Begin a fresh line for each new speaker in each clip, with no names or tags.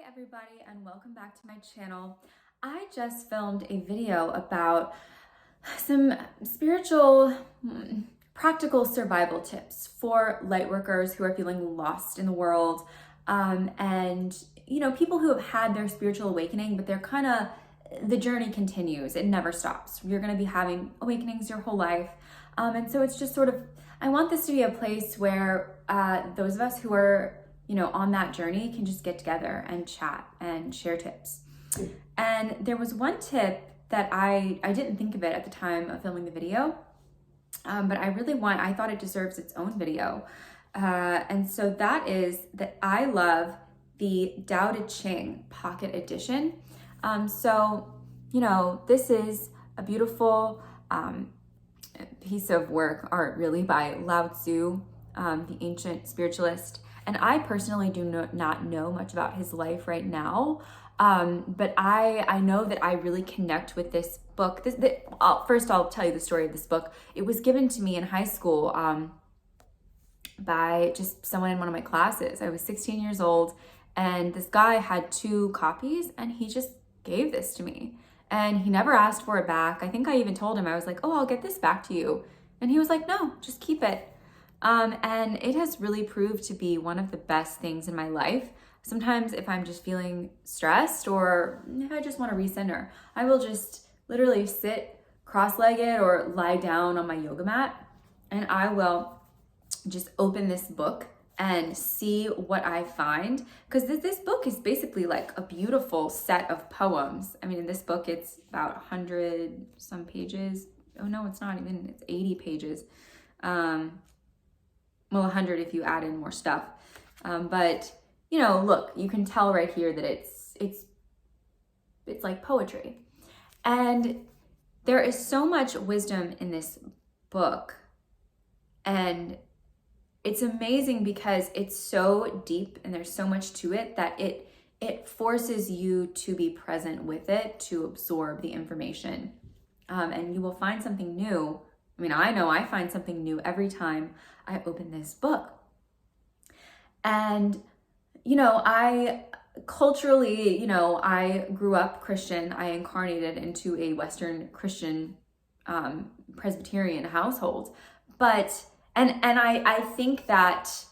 everybody, and welcome back to my channel. I just filmed a video about some spiritual, practical survival tips for light workers who are feeling lost in the world, and people who have had their spiritual awakening, but the journey continues. It never stops. You're going to be having awakenings your whole life, and so it's just I want this to be a place where those of us who are on that journey can just get together and chat and share tips. And there was one tip that I didn't think of it at the time of filming the video, but I thought it deserves its own video. And so that is that I love the Tao Te Ching Pocket Edition. This is a beautiful piece of art really by Lao Tzu, the ancient spiritualist. And I personally do not know much about his life right now, but I know that I really connect with this book. First, I'll tell you the story of this book. It was given to me in high school by just someone in one of my classes. I was 16 years old, and this guy had 2 copies, and he just gave this to me. And he never asked for it back. I think I even told him, I was like, oh, I'll get this back to you. And he was like, no, just keep it. And it has really proved to be one of the best things in my life. Sometimes if I'm just feeling stressed or if I just want to recenter, I will just literally sit cross-legged or lie down on my yoga mat, and I will just open this book and see what I find. Because this book is basically like a beautiful set of poems. I mean, in this book, it's about 100 some pages. Oh no, it's not even, it's 80 pages. 100 if you add in more stuff. But look, you can tell right here that it's like poetry. And there is so much wisdom in this book. And it's amazing because it's so deep and there's so much to it that it forces you to be present with it, to absorb the information. And you will find something new. I mean, I know I find something new every time I open this book. And, I culturally, I grew up Christian. I incarnated into a Western Christian Presbyterian household. But, and I think that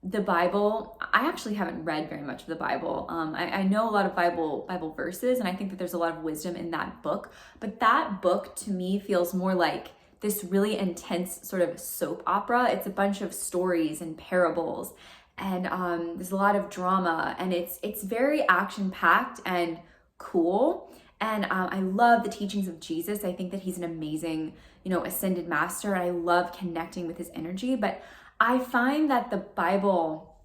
the Bible, I actually haven't read very much of the Bible. I know a lot of Bible verses, and I think that there's a lot of wisdom in that book. But that book to me feels more like this really intense sort of soap opera. It's a bunch of stories and parables, and there's a lot of drama, and it's very action-packed and cool. And I love the teachings of Jesus. I think that he's an amazing, ascended master. I love connecting with his energy, but I find that the Bible,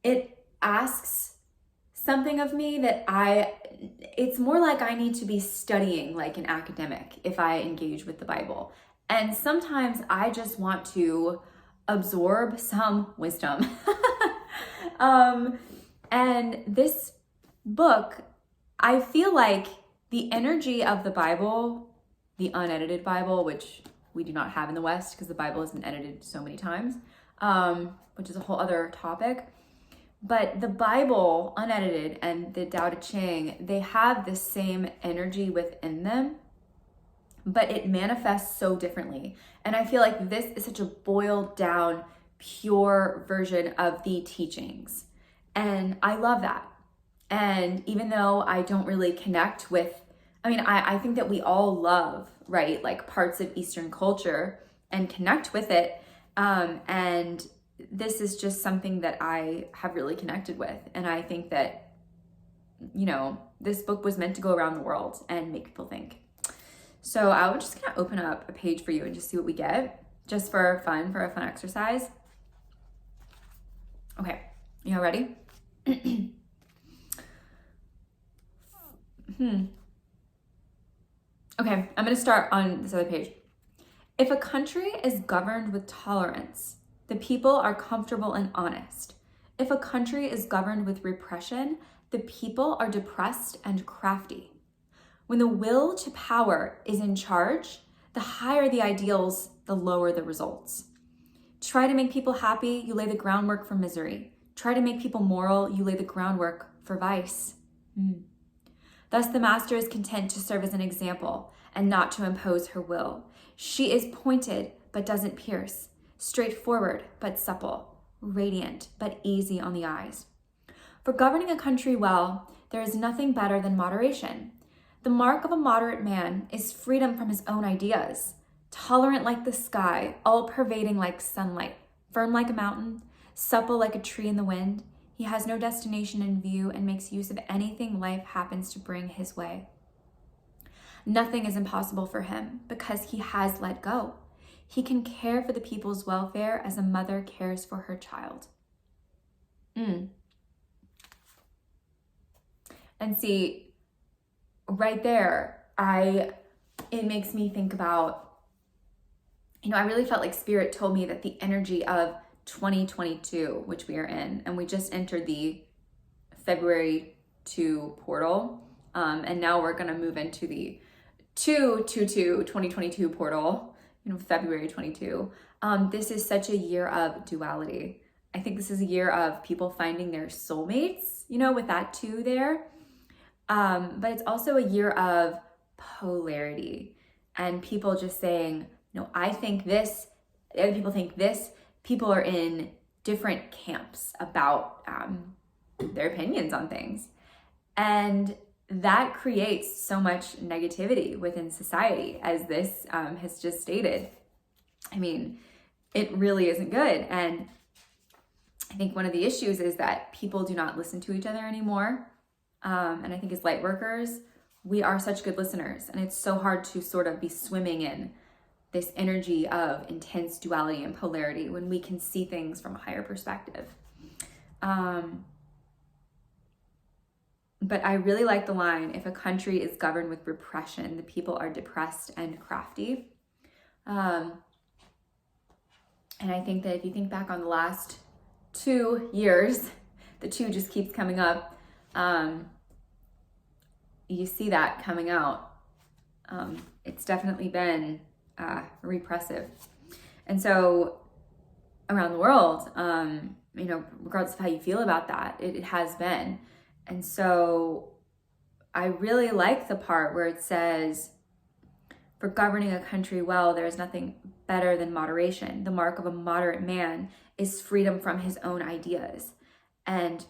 it asks something of me that it's more like I need to be studying like an academic if I engage with the Bible. And sometimes I just want to absorb some wisdom. And this book, I feel like the energy of the Bible, the unedited Bible, which we do not have in the West because the Bible has been edited so many times, which is a whole other topic. But the Bible, unedited, and the Tao Te Ching, they have the same energy within them, but it manifests so differently. And I feel like this is such a boiled down, pure version of the teachings. And I love that. And even though I don't really connect with, I think that we all love, right, like parts of Eastern culture and connect with it. And this is just something that I have really connected with. And I think that, this book was meant to go around the world and make people think. So I was just gonna open up a page for you and just see what we get, just for a fun exercise. Okay, you all ready? Okay, I'm gonna start on this other page. If a country is governed with tolerance, the people are comfortable and honest. If a country is governed with repression, the people are depressed and crafty. When the will to power is in charge, the higher the ideals, the lower the results. Try to make people happy, you lay the groundwork for misery. Try to make people moral, you lay the groundwork for vice. Thus the master is content to serve as an example and not to impose her will. She is pointed but doesn't pierce, straightforward but supple, radiant but easy on the eyes. For governing a country well, there is nothing better than moderation. The mark of a moderate man is freedom from his own ideas, tolerant like the sky, all-pervading like sunlight, firm like a mountain, supple like a tree in the wind. He has no destination in view and makes use of anything life happens to bring his way. Nothing is impossible for him because he has let go. He can care for the people's welfare as a mother cares for her child. And see, right there, it makes me think about, I really felt like Spirit told me that the energy of 2022, which we are in, and we just entered the February 2 portal, and now we're going to move into the 2022 portal, February 22. This is such a year of duality. I think this is a year of people finding their soulmates, with that 2 there. But it's also a year of polarity and people just saying, I think this, other people think this. People are in different camps about their opinions on things. And that creates so much negativity within society, as this has just stated. I mean, it really isn't good. And I think one of the issues is that people do not listen to each other anymore. And I think as light workers, we are such good listeners. And it's so hard to sort of be swimming in this energy of intense duality and polarity when we can see things from a higher perspective. But I really like the line, if a country is governed with repression, the people are depressed and crafty. And I think that if you think back on the last 2 years, the 2 just keeps coming up. You see that coming out. It's definitely been repressive. And so around the world, regardless of how you feel about that, it has been. And so I really like the part where it says, for governing a country well, there is nothing better than moderation. The mark of a moderate man is freedom from his own ideas. And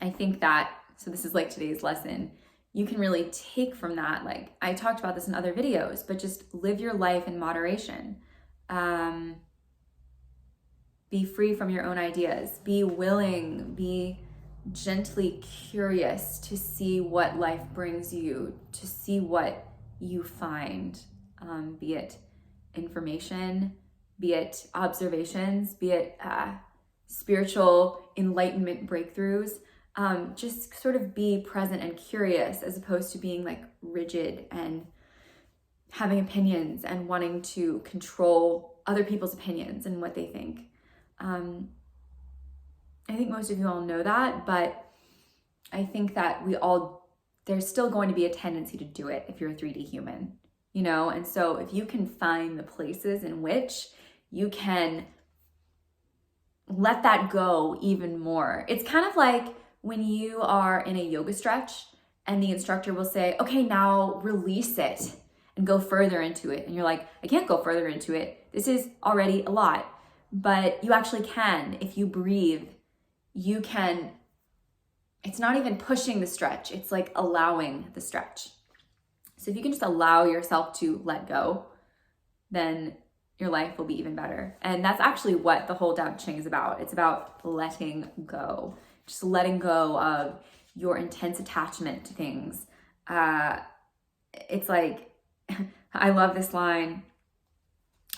I think that, so this is like today's lesson, you can really take from that, like I talked about this in other videos, but just live your life in moderation. Be free from your own ideas. Be willing, be gently curious to see what life brings you, to see what you find, be it information, be it observations, be it spiritual enlightenment breakthroughs. Just sort of be present and curious as opposed to being like rigid and having opinions and wanting to control other people's opinions and what they think. I think most of you all know that, but I think that there's still going to be a tendency to do it if you're a 3D human, And so if you can find the places in which you can let that go even more. It's kind of like when you are in a yoga stretch and the instructor will say, okay, now release it and go further into it. And you're like, I can't go further into it. This is already a lot. But you actually can. If you breathe, you can. It's not even pushing the stretch. It's like allowing the stretch. So if you can just allow yourself to let go, then your life will be even better. And that's actually what the whole Tao Te Ching is about. It's about letting go. Just letting go of your intense attachment to things. It's like, I love this line.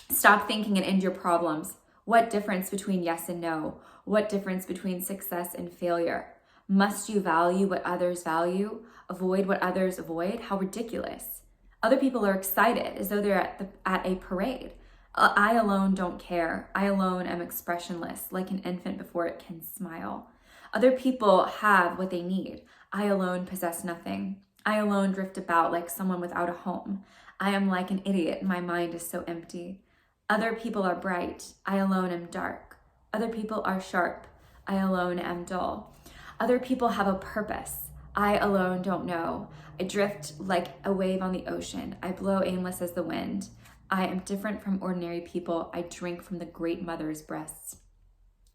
Stop thinking and end your problems. What difference between yes and no? What difference between success and failure? Must you value what others value? Avoid what others avoid? How ridiculous. Other people are excited as though they're at a parade. I alone don't care. I alone am expressionless, like an infant before it can smile. Other people have what they need. I alone possess nothing. I alone drift about like someone without a home. I am like an idiot. My mind is so empty. Other people are bright. I alone am dark. Other people are sharp. I alone am dull. Other people have a purpose. I alone don't know. I drift like a wave on the ocean. I blow aimless as the wind. I am different from ordinary people. I drink from the great mother's breasts.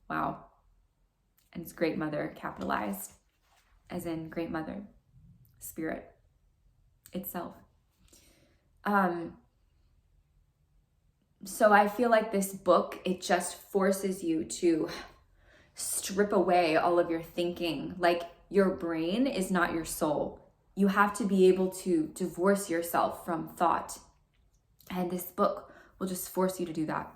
Wow. And it's great mother capitalized, as in great mother, spirit itself. So I feel like this book, it just forces you to strip away all of your thinking. Like, your brain is not your soul. You have to be able to divorce yourself from thought. And this book will just force you to do that.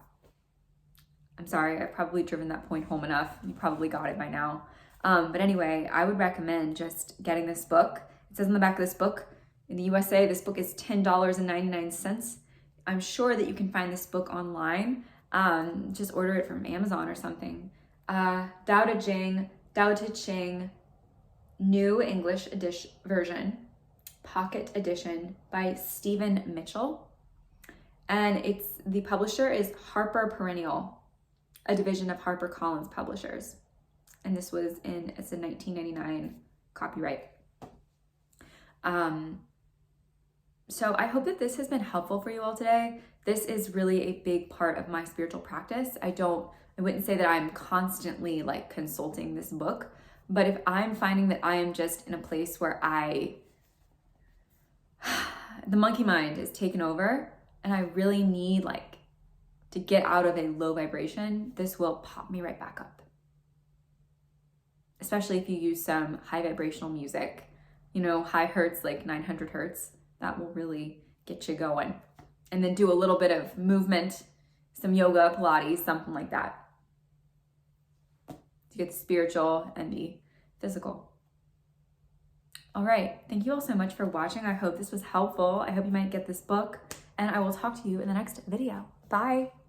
I'm sorry, I've probably driven that point home enough. You probably got it by now. But anyway, I would recommend just getting this book. It says on the back of this book, in the USA, this book is $10.99. I'm sure that you can find this book online. Just order it from Amazon or something. Tao Te Ching, New English Version, Pocket Edition by Stephen Mitchell. And the publisher is Harper Perennial, a division of HarperCollins Publishers. And this was it's a 1999 copyright. So I hope that this has been helpful for you all today. This is really a big part of my spiritual practice. I wouldn't say that I'm constantly like consulting this book, but if I'm finding that I am just in a place where the monkey mind is taken over and I really need like to get out of a low vibration, this will pop me right back up. Especially if you use some high vibrational music, high hertz, like 900 hertz, that will really get you going. And then do a little bit of movement, some yoga, Pilates, something like that, to get the spiritual and the physical. All right, thank you all so much for watching. I hope this was helpful. I hope you might get this book, and I will talk to you in the next video. Bye.